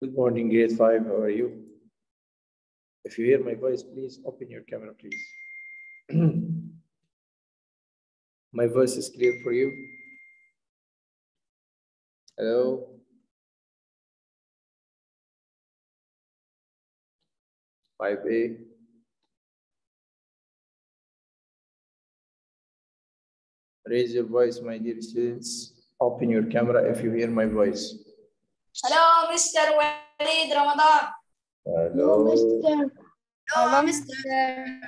Good morning, grade 5. How are you? If you hear my voice, please open your camera, please. My voice is clear for you? Hello? Five A. Raise your voice, my dear students. Open your camera if you hear my voice. Hello, Mr. Walid Ramadan. Hello. Mr. Hello, Mr.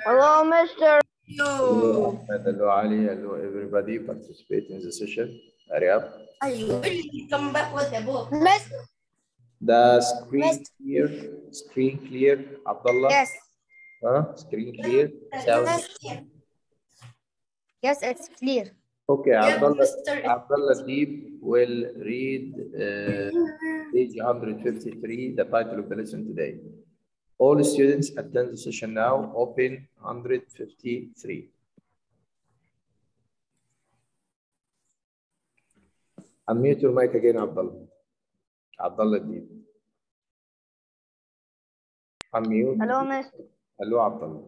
Hello, Mr. Hello, Ahmed. Hello, Ali. Hello, everybody. Participate in the session. Hurry up. Come back with the book. The screen clear. Screen clear. Abdullah. Yes. Huh? Screen clear. Sound. Yes, it's clear. Okay, Yeah, Abdullah Deeb will read page 153, the title of the lesson today. All students attend the session now. Open 153. Unmute your mic again, Abdullah. Abdullah Deeb. Unmute. Hello, Miss. Hello, Abdullah.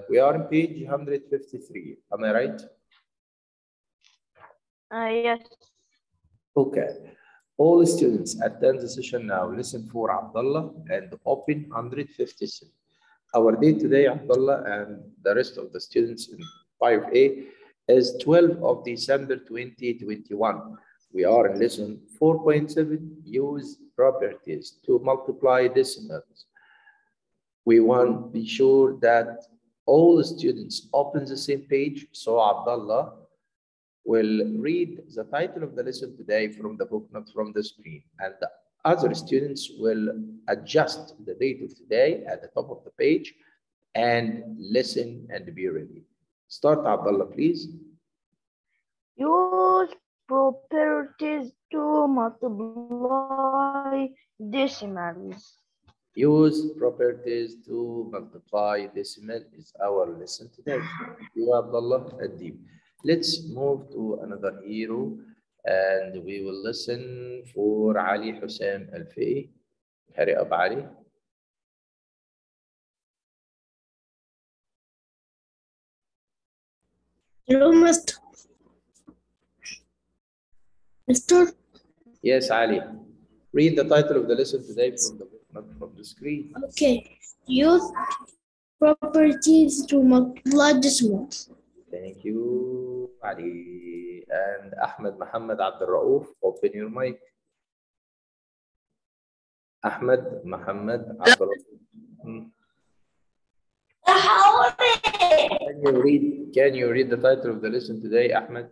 We are on page 153. Am I right? Yes. Okay. All students attend the session now. Listen for Abdullah and open 153. Our date today, Abdullah and the rest of the students in 5A is 12 of December 2021. We are in lesson 4.7, use properties to multiply decimals. We want to be sure that all the students open the same page. So Abdullah will read the title of the lesson today from the book, not from the screen. And the other students will adjust the date of today at the top of the page and listen and be ready. Start, Abdullah, please. Use properties to multiply decimals. Use properties to multiply decimal is our lesson today. You, Abdullah Adib. Let's move to another hero and we will listen for Ali Hussein Al-Fi'i. Hurry up, Ali. Hello, Mr. Mr. Yes, Ali. Read the title of the lesson today from the book, not from the screen. Okay. Use properties to multiply decimals. Thank you, Ali. And Ahmed Muhammad Abdul Rauf, open your mic. Ahmed Muhammad Abdul Rauf. Can you read the title of the lesson today, Ahmed?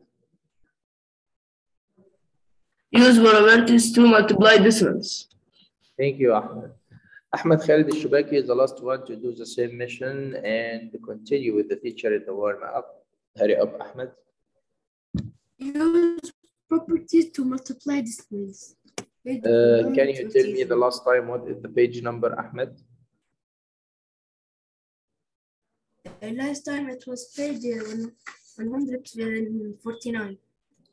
Use properties to multiply decimals. Thank you, Ahmed. Ahmed Khalid Al-Shubaki is the last one to do the same mission and to continue with the teacher in the warm-up. Hurry up, Ahmed. Use properties to multiply decimals. Can you tell me the last time what is the page number, Ahmed? Last time it was page 149.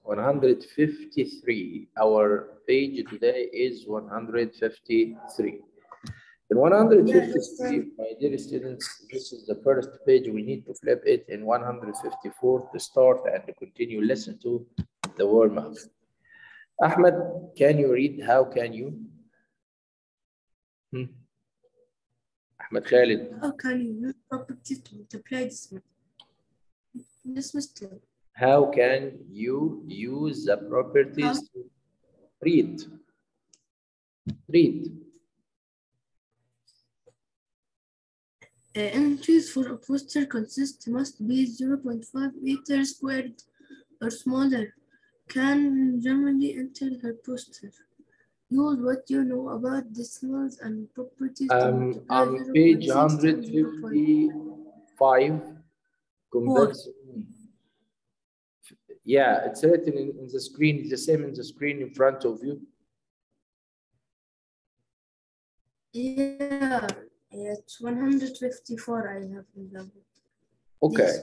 153. Our page today is 153. In 153, my dear students, this is the first page. We need to flip it in 154 to start and to continue listen to the warm-up. Ahmed, can you read? How can you? Ahmed Khalid. How can you use properties to multiply decimals? Yes, Mr. How can you use the properties to read? Read. Entries for a poster consist must be 0.5 meters squared or smaller. Can generally enter her poster. Use what you know about decimals and properties. On page 155, converts. Yeah, it's written in the screen. It's the same in the screen in front of you. Yeah, it's 154 I have in the book. Okay.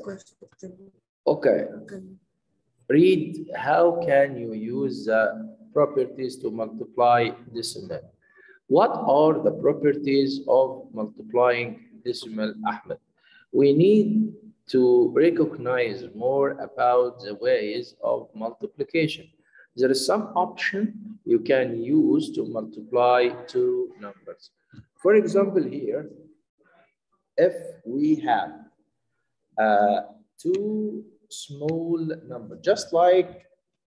Okay. Read, how can you use the properties to multiply decimal? What are the properties of multiplying decimal, Ahmed? We need to recognize more about the ways of multiplication. There is some option you can use to multiply two numbers. For example, here, if we have two small numbers, just like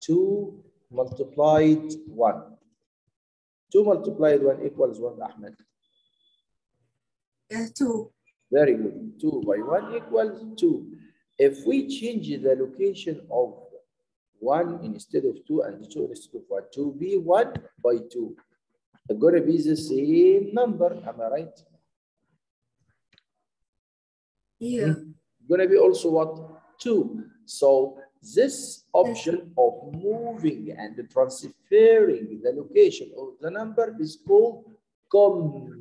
2 multiplied 1. 2 multiplied 1 equals what, Ahmed? 2. Very good. 2 by 1 equals 2. If we change the location of 1 instead of 2 and 2 instead of 1 to be 1 by 2, it's going to be the same number. Am I right? Yeah. It's going to be also what? 2. So this option of moving and transferring the location of the number is called commutative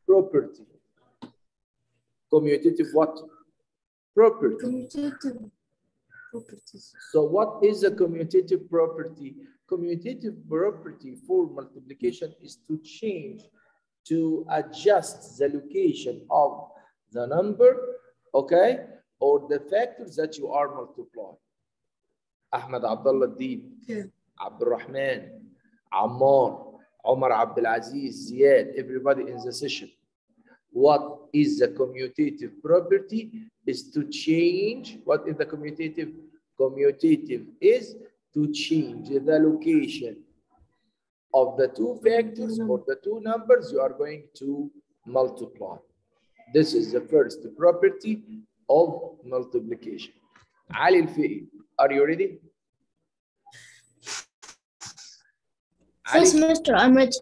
property. Commutative what? Property. Commutative properties. So what is a commutative property? Commutative property for multiplication is to change, to adjust the location of the number, okay, or the factors that you are multiplying. Ahmed Abdullah Deeb, Okay. Abdul Rahman, Ammar, Omar Abdulaziz, Ziyad, everybody in the session. What is the commutative property? Is to change. What is the commutative? Commutative is to change the location of the two factors or the two numbers you are going to multiply. This is the first property of multiplication. Ali Al-Fi'i, are you ready? Yes, Ali, Mr. I'm ready.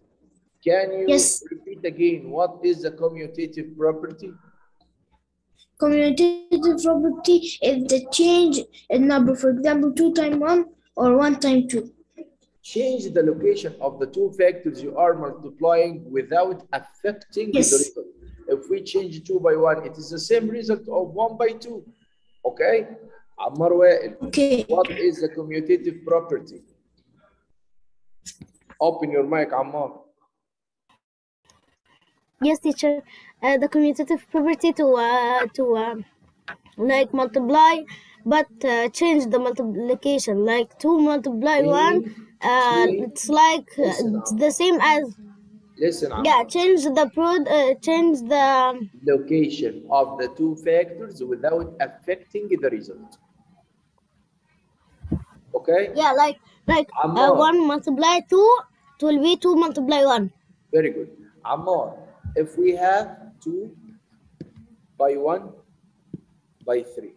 can you Yes. repeat again what is the commutative property? Commutative property is the change in number, for example, 2 times 1 or 1 times 2. Change the location of the two factors you are multiplying without affecting Yes. the result. If we change 2 by 1, it is the same result of 1 by 2. Okay? Ammar Wa'il, Okay. what is the commutative property? Open your mic, Ammar. Yes, teacher. The commutative property to like multiply, but change the multiplication. Like 2 multiply 1, it's like it's the same as Listen, Ammar. yeah. Change the Location of the two factors without affecting the result. Okay? yeah, like Ammar. 1 multiply 2, it will be 2 multiply 1. Very good. Ammar, if we have 2 by 1 by 3,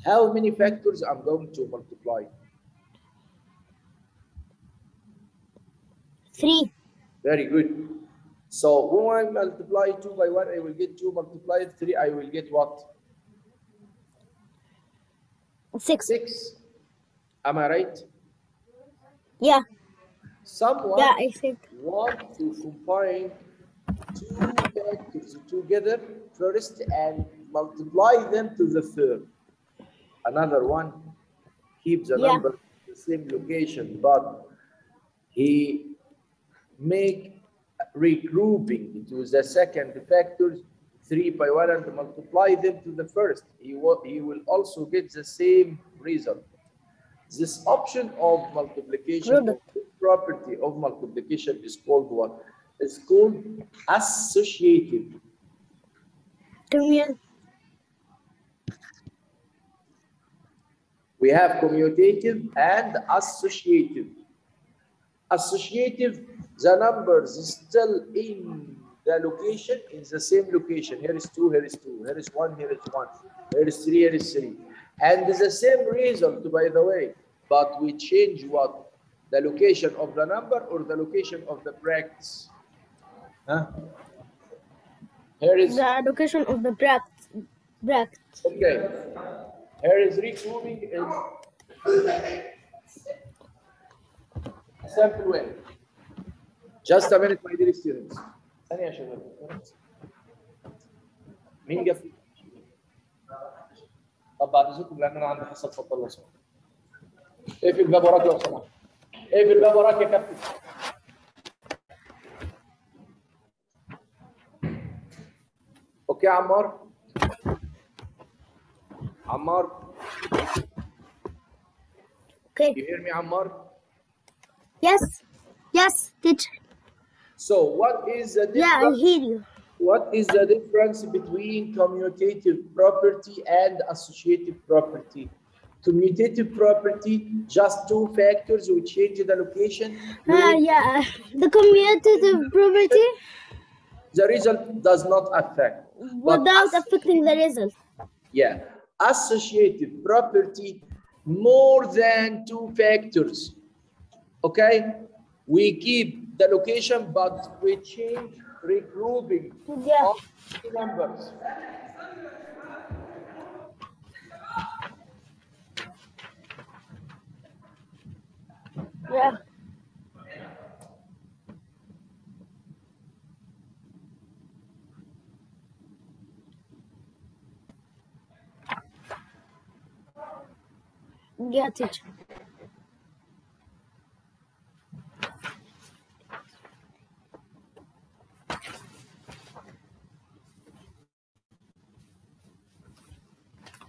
how many factors I'm going to multiply? 3. Very good. So when I multiply 2 by 1, I will get 2 multiplied 3, I will get what? 6. 6. Am I right? Yeah. Someone Yeah, I think. want to combine 2 factors together first and multiply them to the third. Another one keeps the Yeah. number in the same location, but he make regrouping to the second factors 3 by 1 and multiply them to the first. He will also get the same result. This option of multiplication, Product. this property of multiplication is called what? It's called associative. We have commutative and associative. Associative, the numbers still in the location, in the same location. Here is 2, here is 2, here is 1, here is 1, here is 3, here is 3. And the same result, by the way, but we change what? The location of the number or the location of the brackets? Huh? Here is The location of the bracket. okay. Here is regrouping in a simple way. Just a minute, my dear students. ثانية يا شباب. مين قفل؟ طب بعد اذنكم لان انا عندي حصه، اتفضل لو سمحت. اقفل الباب وراك لو سمحت. اقفل الباب وراك يا كابتن. اوكي يا عمار. عمار. Okay. You hear me, Ammar? Yes. Yes, teacher. So what is the difference? Yeah, I hear you. What is the difference between commutative property and associative property? Commutative property, just two factors we change the location. Yeah. The commutative property The result does not affect. without affecting the result. Yeah. Associative property, more than two factors. Okay? We keep the location, but we change regrouping Yeah. of numbers. Yeah. Yeah, teacher.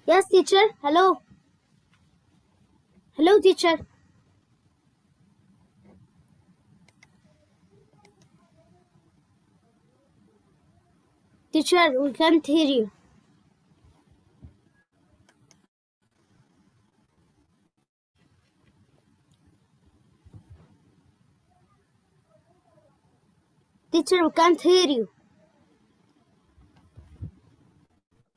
Yes, teacher. Hello. Hello, teacher. Teacher, we can't hear you. Teacher, we can't hear you.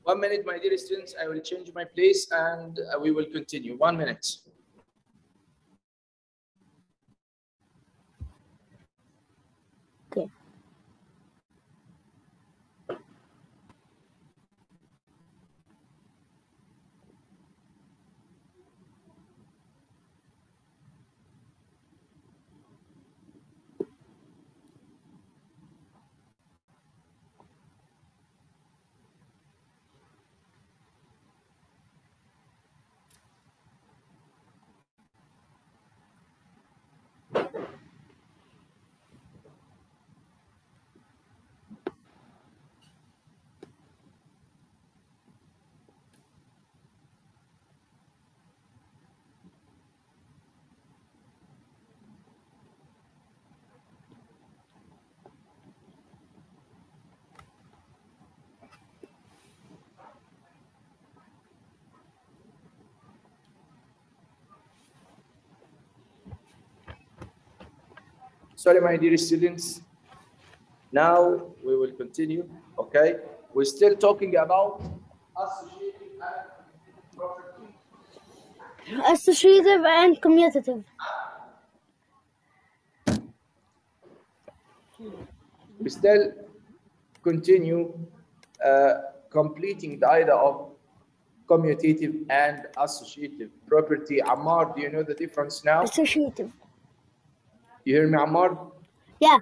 1 minute, my dear students. I will change my place and we will continue. 1 minute. Okay. Sorry, my dear students. Now we will continue. Okay. We're still talking about associative and property. Associative and commutative. We still continue completing the idea of commutative and associative property. Ammar, do you know the difference now? Associative. You hear me, Ammar? Yeah.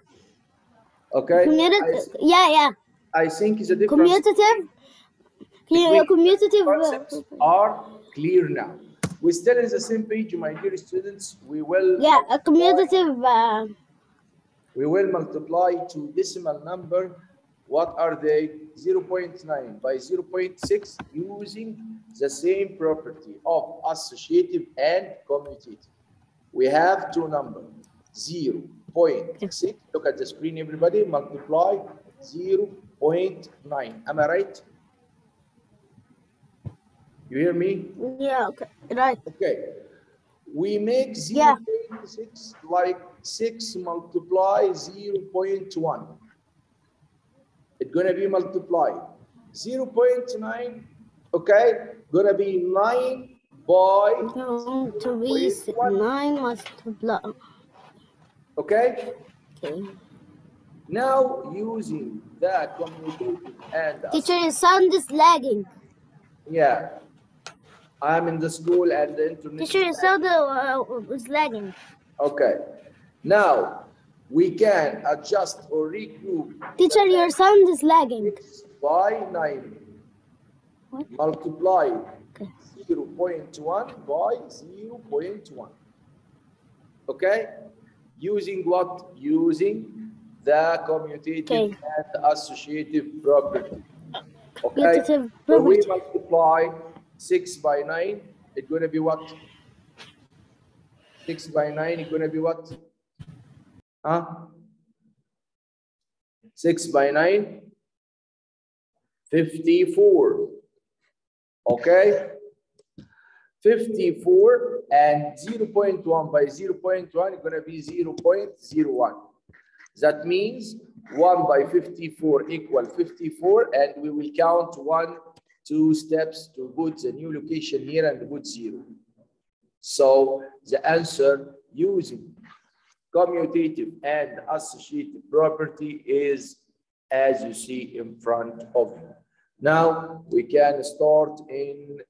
Okay. Yeah. I think the difference. Commutative. Commutative Concepts are clear now. We're still in the same page, my dear students. We will. Yeah, a commutative. We will multiply two decimal number. What are they? 0.9 by 0.6 using the same property of associative and commutative. We have two numbers, 0.6. Look at the screen, everybody. Multiply 0.9. Am I right? You hear me? Yeah, okay, right. Okay. We make 0.6 like 6 multiply 0.1. It's going to be multiplied. 0.9, okay, going to be 9 by... Going to be 9 multiply. Okay? Okay. Now, using the commutative and... Teacher, your sound is lagging. Yeah. I'm in the school and the internet... Teacher, your sound is lagging. Okay. Now, we can adjust or regroup. Teacher, your sound is lagging. By 9. What? Multiply Okay. 0.1 by 0.1. Okay? Using what? Using the commutative and associative property. Okay? Commutative When we property. multiply 6 by 9, it's going to be what? 6 by 9 is going to be what? Huh? 6 by 9, 54. Okay? 54 and 0.1 by 0.1 is going to be 0.01. That means 1 by 54 equal 54, and we will count 1, 2 steps to put the new location here and put 0. So the answer using commutative and associative property is as you see in front of you. Now we can start in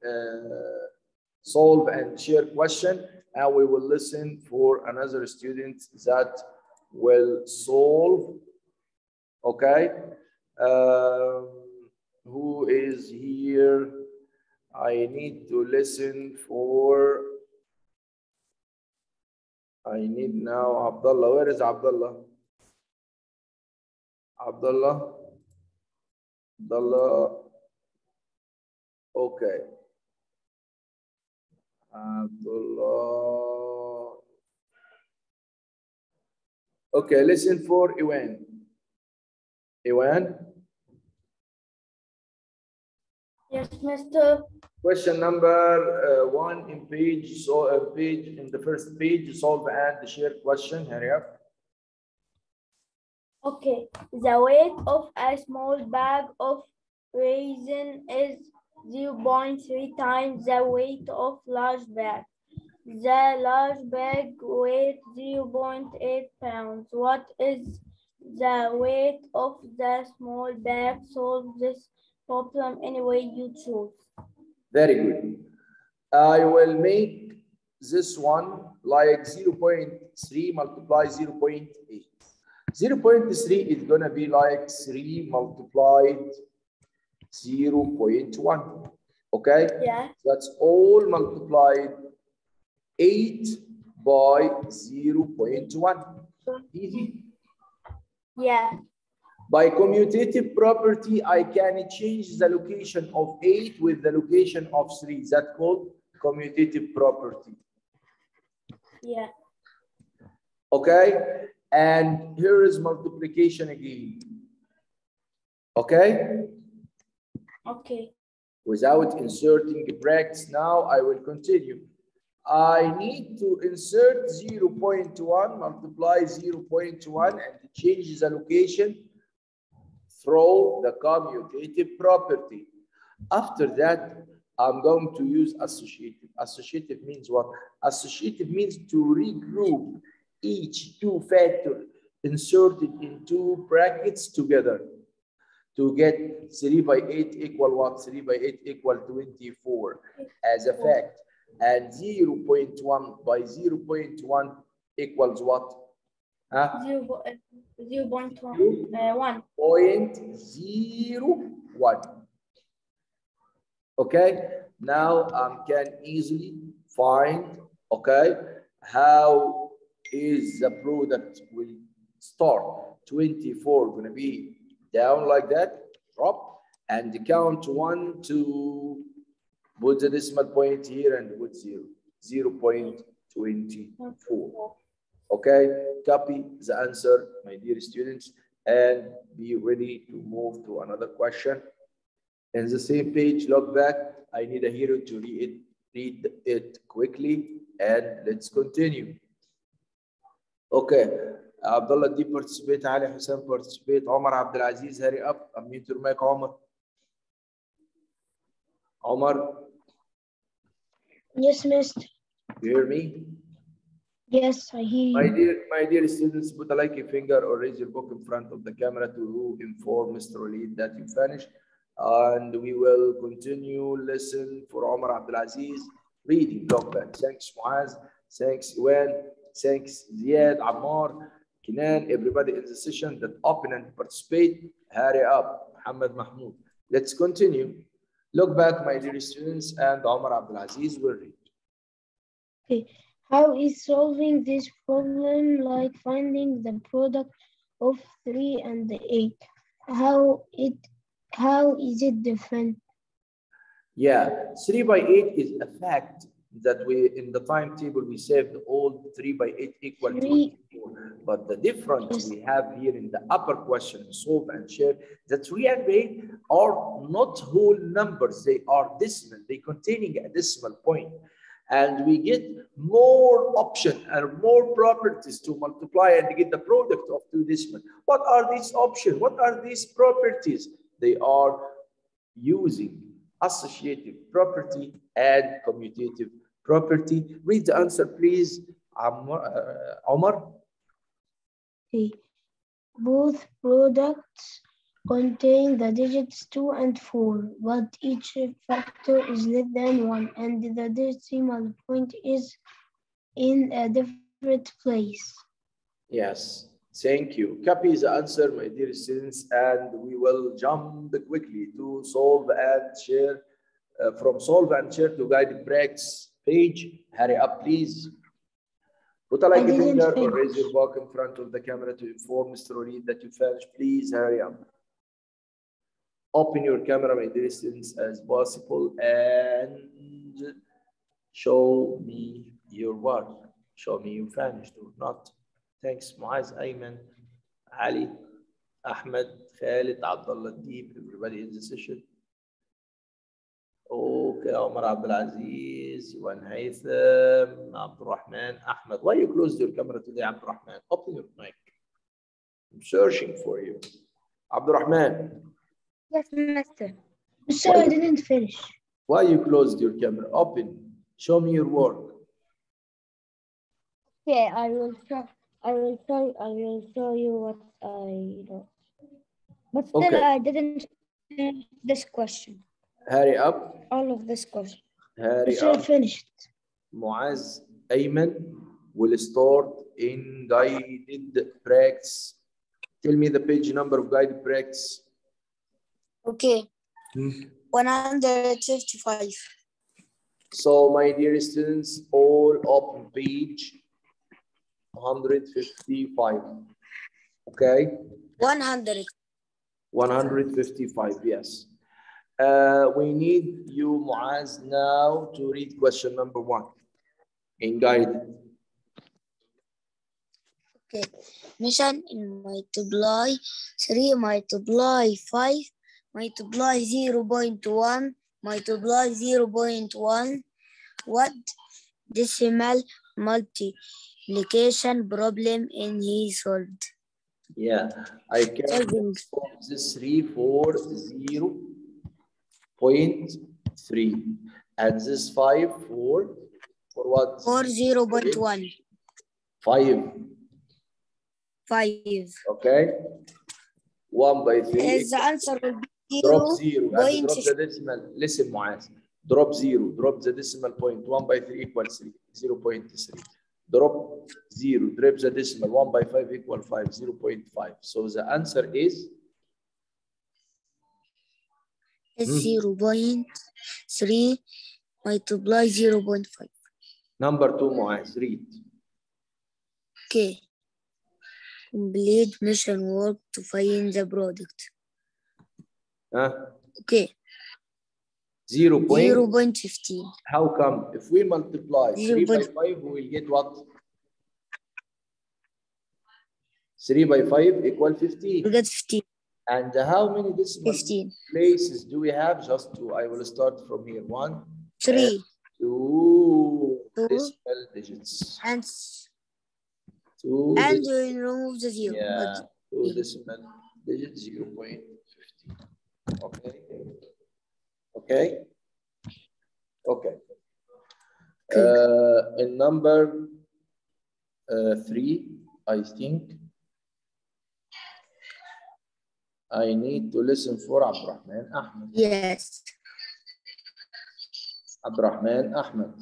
solve and share question, and we will listen for another student that will solve. Okay, who is here? I need to listen for. I need now Abdullah. Where is Abdullah? Abdullah. Okay. Abdullah. Okay, listen for Iwan. Iwan? Yes, Mr. Question number 1 in page, in the first page, solve and share question. Hurry up. Okay, the weight of a small bag of raisin is 0.3 times the weight of large bag. The large bag weighs 0.8 pounds. What is the weight of the small bag? Solve this problem any way you choose. Very good. I will make this one like 0.3 multiply 0.8. 0.3 is going to be like 3 multiplied 0.1. Okay? Yeah. That's all multiplied 8 by 0.1. Easy. Yeah. By commutative property, I can change the location of 8 with the location of 3. That's called commutative property. Yeah. Okay? And here is multiplication again. Okay? Okay. Without inserting brackets now, I will continue. I need to insert 0.1, multiply 0.1, and change the location through the commutative property. After that, I'm going to use associative. Associative means what? Associative means to regroup each 2 factor inserted in 2 brackets together to get 3 by 8 equal what? 3 by 8 equal 24 as a fact. And 0.1 by 0.1 equals what? Huh? 0.1. 0.01. Okay, now I can easily find, okay, how is the product will start. 24 going to be down like that, drop, and count 1 to put the decimal point here and put 0, 0.24. Okay, copy the answer, my dear students, and be ready to move to another question. In the same page, look back. I need a hero to read it quickly, and let's continue. Okay, Abdullah D participate, Ali Hassan participate, Omar Abdul Aziz, hurry up, unmute your mic, Omar. Omar. Yes, Mr. You hear me? Yes, I hear you. My dear students, put a like finger or raise your book in front of the camera to inform Mr. Walid that you finished. And we will continue listen for Omar Abdulaziz reading block back. Thanks Muaz, thanks Iwan, thanks Ziad, Ammar, Kinan, everybody in the session that open and participate. Hurry up, Muhammad Mahmoud. Let's continue. Look back, my dear students, and Omar Abdulaziz will read. Okay. How is solving this problem like finding the product of 3 and 8? How it how is it different? Yeah, 3 by 8 is a fact that we, in the timetable, we saved all 3 by 8 equal 3 24. But the difference is we have here in the upper question, solve and share, that 3 and 8 are not whole numbers, they are decimal, they containing a decimal point. And we get more option and more properties to multiply and get the product of two decimal. What are these options? What are these properties? They are using associative property and commutative property. Read the answer, please, Omar. both products contain the digits 2 and 4, but each factor is less than 1, and the decimal point is in a different place. Yes, thank you. Copy the answer, my dear students, and we will jump quickly to solve and share. From solve and share to guided practice page. Hurry up, please. Put a like a finger or raise your back in front of the camera to inform Mr. Reed that you finished. Please hurry up. Open your camera, my dear students, as possible and show me your work. Show me you finished or not. Thanks, Muaz, Ayman, Ali, Ahmed, Khalid, Abdullah, Deep, everybody in the session. Okay, Omar Abdulaziz, Yuan Haytham, Abdurrahman, Ahmed. Why you closed your camera today, Abdurrahman? Open your mic. I'm searching for you. Abdurrahman. Yes, Master. Sir, I didn't finish. Why you closed your camera? Open. Show me your work. Okay, I will show you what I wrote. But still, Okay. I didn't finish this question. Hurry up. All of this question. Hurry Sir, up. finished. Muaz Ayman will start in guided practice. Tell me the page number of guided practice. Okay. 155. So, my dear students, all open page 155. Okay? 100. 155, yes. We need you, Muaz, now to read question number 1 in guided. Okay. Mission in multiply 3 multiply 5 multiply 0.1 multiply 0.1. What decimal multiplication problem in he solved? Yeah, I can solve this 3 for 0.3 and this 5 for what? For 0.1. 5. 5. Okay. 1 by 3. The answer will be drop 0 and drop the decimal. Listen, Muaz. Drop 0. Drop the decimal point. 1 by 3 equals 3. 0.3. Drop 0. Drop the decimal. 1 by 5 equals 5. 0.5. So the answer is 0.3 multiply 0.5. Number 2, Muaz. Read. Okay. Complete mission work to find the product. Okay. 0.15. How come? If we multiply 3 by 5, we will get what? 3 by 5 equal 15. We get 15. And how many decimal 15. places do we have? Just 2. I will start from here. 1, 3. 2 decimal digits. And 2 and we remove the 0. Yeah, 2 decimal digits, 0.15. Okay. Okay. Okay. In number 3, I think I need to listen for Abdurrahman Ahmed. Yes. Abdurrahman Ahmed.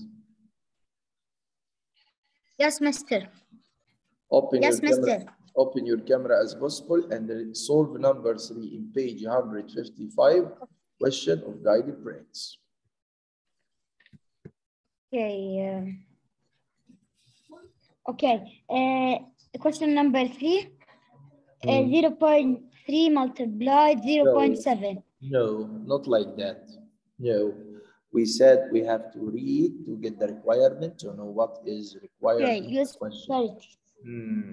Yes, Mister. Open your camera as possible and solve number 3 in page 155, question of guided practice. Okay. Okay. Question number 3. 0.3 multiplied 0.7. No, not like that. No. We said we have to read to get the requirement to know what is required. Okay, in the use question. parity. Hmm.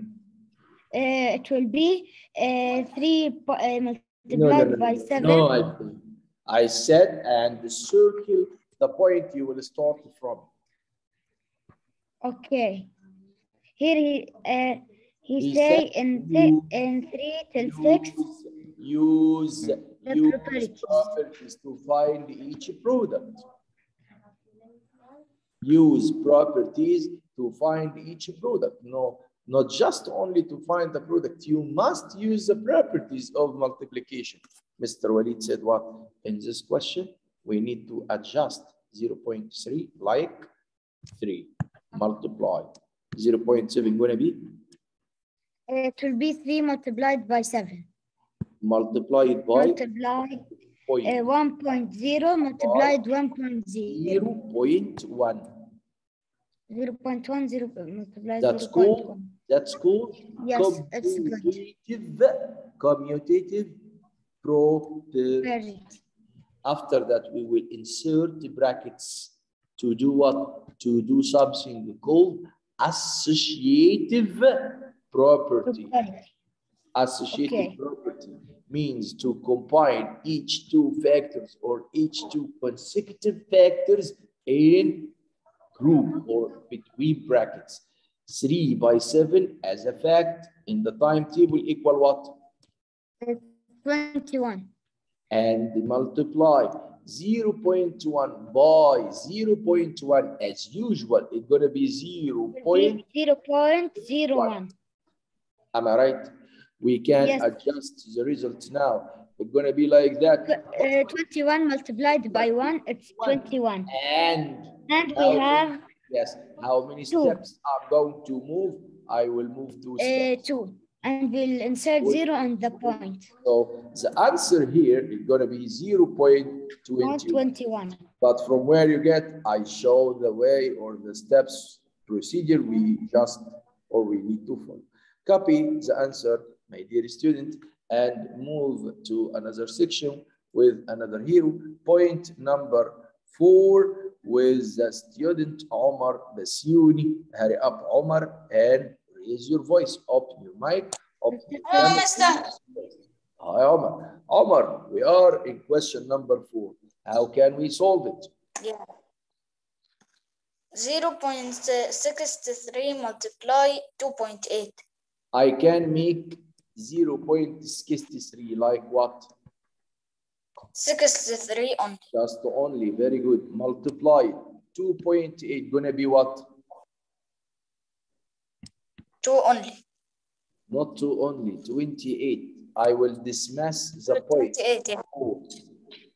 It will be 3 No, multiplied by 7. No, I said, and the circle, the point you will start from. Okay. Here he say said in 3 till 6. Use properties. properties to find each product. Use properties to find each product. No, not just only to find the product. You must use the properties of multiplication. Mr. Walid said what? In this question, we need to adjust 0.3 like 3. Multiply. 0.7 gonna be? It will be 3 multiplied by 7. Multiplied by? Multiplied 1.0 multiplied 1.0. 0.1. 0.1 multiplied That's 0.1. cool. That's cool. Yes, it's good. Commutative property. After that, we will insert the brackets to do what? To do something called associative property. Associative property means to combine each two factors or each two consecutive factors in group or between brackets. 3 by 7 as a fact in the timetable equal what? 21. And multiply 0.1 by 0.1 as usual. It's going to be 0.01. Am I right? We can adjust the results now. It's going to be like that. 21 multiplied by 1, it's 21. And we have... Yes. How many steps I'm going to move? I will move 2 steps. 2. And we'll insert 0 on the point. So the answer here is going to be 0.21. But from where you get, I show the way or the steps procedure we need to follow. Copy the answer, my dear student, and move to another section with another hero. Point number 4 with the student Omar Basiouni. Hurry up, Omar, and raise your voice. Open your mic. Hello, Mister. Hi, Omar. Omar, we are in question number 4. How can we solve it? Yeah. 0.63 multiply 2.8. I can make 0.63 like what? 63 only. Just only. Very good. Multiply 2.8 gonna be what? 2 only. Not 2 only. 28. I will dismiss the point. 28, yeah.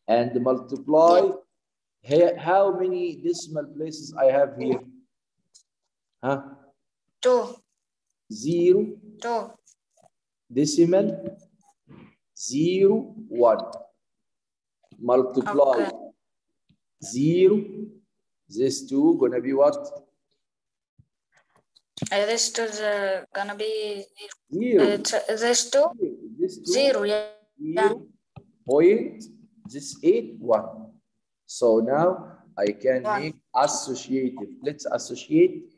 And multiply. Here, how many decimal places I have here? Huh? 2. 0. 2. Decimal. 0, 1. Multiply 0. This 2 gonna be what? This 2 is gonna be 0. This 2? 0, yeah. 0. Point. This 8, 1. So now I can make associative. Let's associate.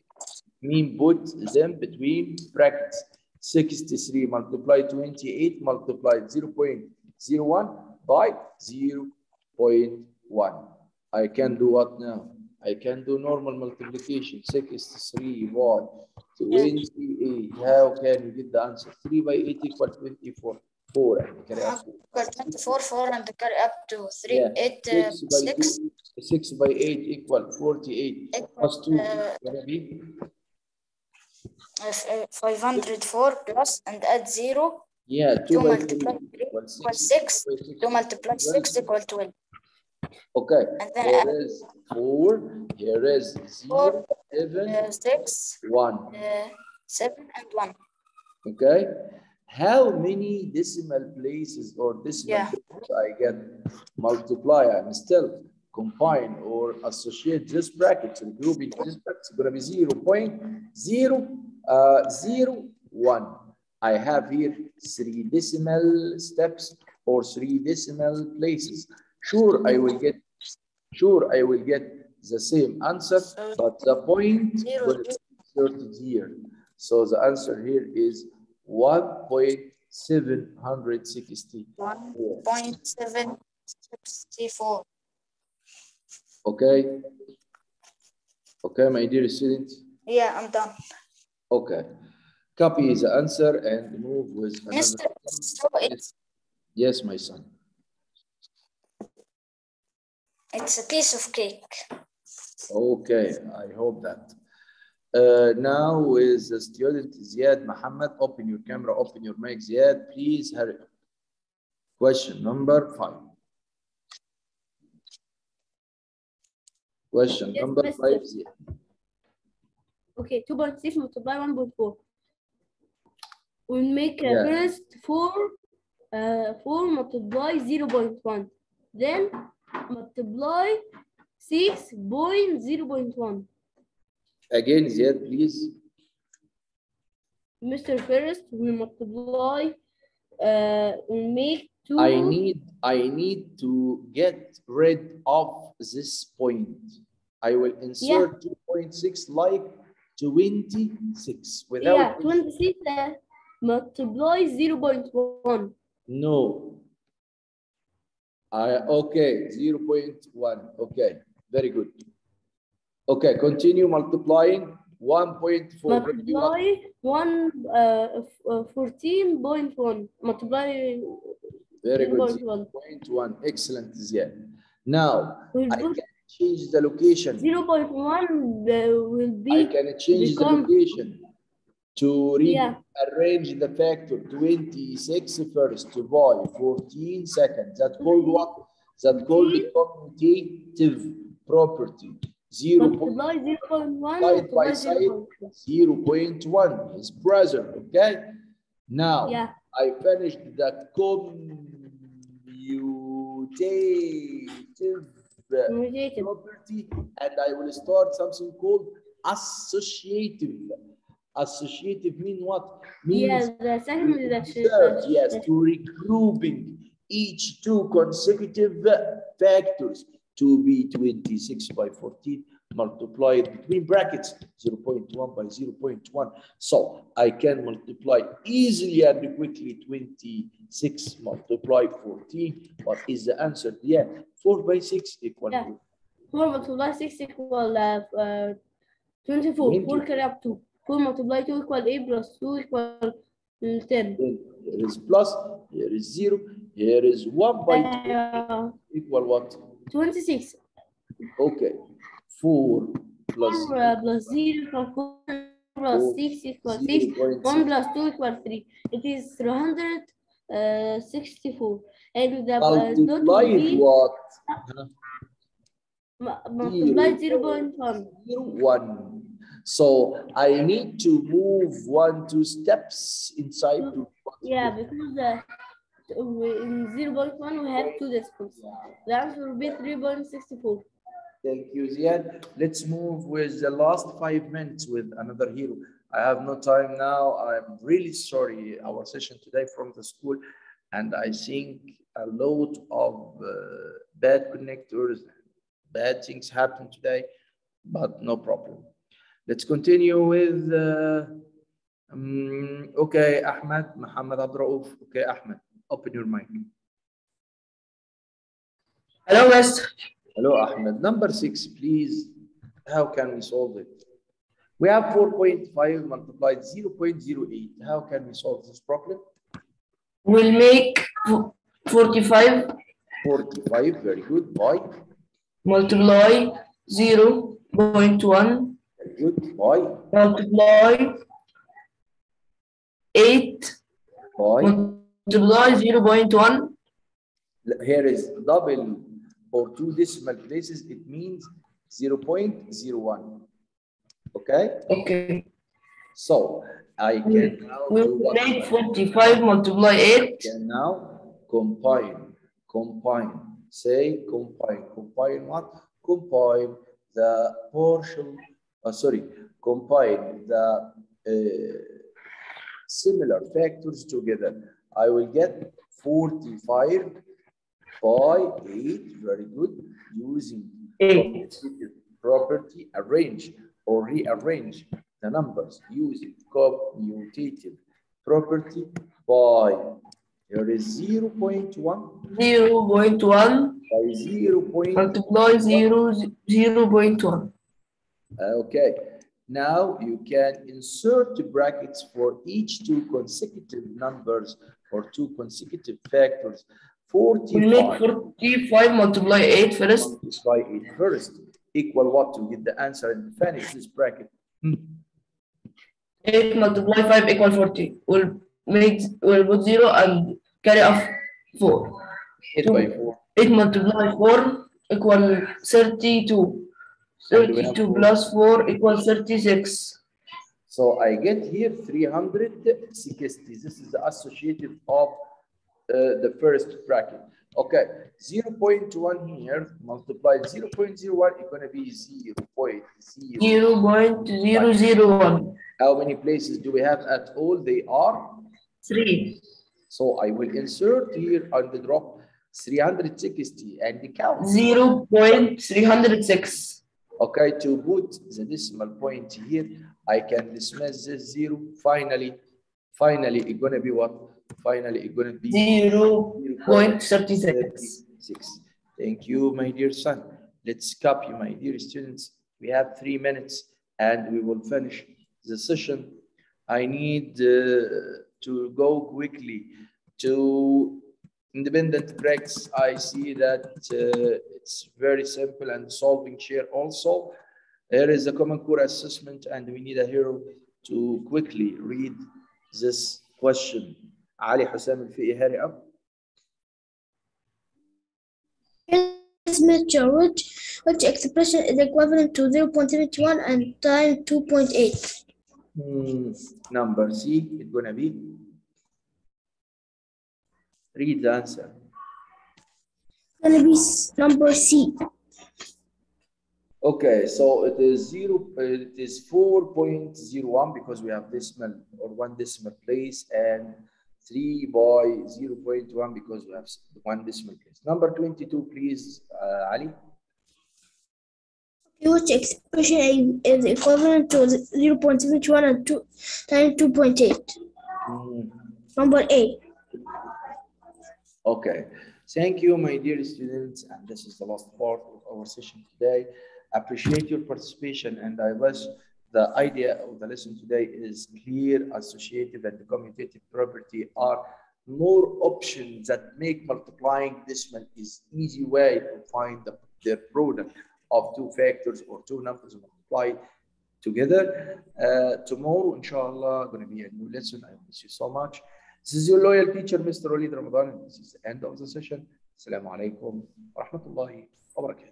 Mean put them between brackets. 63 multiply 28 multiply 0.01 by 0.1. I can do what now? I can do normal multiplication. 63 by 28. How can you get the answer? 3 by 8 equal 24. 4 and carry up to 24, 4 and carry up to 3, yeah. 8, 6. 6 by 8 equal 48. Plus 2 gonna be 504 plus and add 0. Yeah, 2 by 3 equal 6. 2 multiply 6 equal 12. Okay, and then here is 4, here is 0, 7, 6, 1. 7 and 1. Okay, how many decimal places or decimal places I get multiply? I'm still combine or associate this bracket, regrouping this bracket is going to be 0.0 0, 1. I have here 3 decimal steps or 3 decimal places. Sure, I will get the same answer, but the point will be inserted here. So the answer here is 1.760. 1.764. Okay. Okay, my dear student. Yeah, I'm done. Okay. Copy the answer and move with another. Mister, so Yes, my son. it's a piece of cake. Okay, I hope that. Now with the student Ziad Muhammad, open your camera, open your mic. Ziad, please hurry up. Question number 5. Question Yes, number mister. 5, Ziad. Okay, 2.6 multiply 1.4. We'll make Yeah. first 4 multiply 0.1. Then multiply 6.0.1. Again, Ziad, please. Mr. First, we multiply, we make 2. I need to get rid of this point. I will insert 2.6 like 26 without 26 multiply 0.1. No. Okay, 0.1. Okay, very good. Okay, continue multiplying 1.4. Multiply 14.1. Multiply very good. 0.1. 0.1. Excellent, Ziad. Now, We'll I can change the location. 0.1 will be. I can change the location to rearrange the factor 26 first to by 14 seconds. That's called what? That's called the commutative property. 0.1 side by side, 0.1 is present. Okay. Now I finished the commutative property, and I will start something called associative. Associative mean what? Means the second reduction. Yes, to regrouping each 2 consecutive factors to be 26 by 14 multiplied between brackets 0.1 by 0.1. So I can multiply easily and quickly 26 multiply 14. What is the answer? Yeah, 4 by 6 equal 4 multiply 6 equal 24. 4 carry up 2. 4 multiply 2 equal 8 plus 2 equal 10. Here is plus, here is 0, here is 1 by 2 equal what? 26. Okay. 4 plus 0 equal 4 plus 6 equal 6. 1 plus 2 equal 3. It is 364. And the multiplied what? Multiplied 0.1. 1. So I need to move 1, 2 steps inside. Yeah, because in 0.1 we have 2 decimals. The answer will be 3.64. Thank you, Ziad. Let's move with the last 5 minutes with another hero. I have no time now. I'm really sorry. Our session today from the school, and I think a lot of bad connectors, bad things happen today, but no problem. Let's continue with, okay, Ahmed, Muhammad Abduraouf. Okay, Ahmed, open your mic. Hello, Master. Hello, Ahmed. Number 6, please. How can we solve it? We have 4.5 multiplied 0.08. How can we solve this problem? We'll make 45. 45, very good. Why? Multiply 0.1. Very good. Why? Multiply 8. Why? Multiply 0.1. Here is double or 2 decimal places. It means 0.01. Okay? Okay. So I can now we'll make 45 multiply 8. Can now combine. Say combine. Combine what? Combine the partial. Combine the similar factors together. I will get 45 by 8, very good, using property arrange or rearrange the numbers using commutative property by, here is 0.1 by 0. multiply 0.1. Okay, now you can insert brackets for each two consecutive numbers or two consecutive factors. 45. We make 45 multiply 8 first. Multiply 8 first. Equal what to get the answer and finish this bracket? 8 multiply 5 equal 40. We'll put 0 and carry off 4. 8 by 4. 8 multiply 4 equal 32. 32 plus 4 equals 36. So I get here 360. This is the associative of the first bracket. Okay, 0.1 here multiplied 0.01 is going to be 0.001. How many places do we have at all? They are 3. So I will insert here on the drop 360 and the count 0.306. Okay, to put the decimal point here, I can dismiss this 0. Finally, it's going to be what? Finally, it's going to be 0.36. Thank you, my dear son. Let's copy, my dear students. We have 3 minutes and we will finish the session. I need to go quickly to independent practice. I see that it's very simple and solving share also. There is a common core assessment and we need a hero to quickly read this question. Ali Hussam al-Fi'i, hurry up. Yes, Mr. Which expression is equivalent to 0.71 and times 2.8? Number C, it's gonna be. Read the answer. It's gonna be number C. Okay, so it is 4.01 because we have decimal or one decimal place, and 3 by 0.1 because we have one decimal place. Number 22, please, Ali. Which expression is equivalent to 0.71 and times 2.8? Number A. Okay, thank you, my dear students, and this is the last part of our session today. Appreciate your participation, and I wish the idea of the lesson today is clear. Associative and commutative property are more options that make multiplying decimal is easy way to find their product of two factors or two numbers multiplied together. Tomorrow, inshallah, going to be a new lesson. I miss you so much. This is your loyal teacher, Mr. Walid Ramadan, and this is the end of the session. Assalamu alaikum wa rahmatullahi wa barakatuh.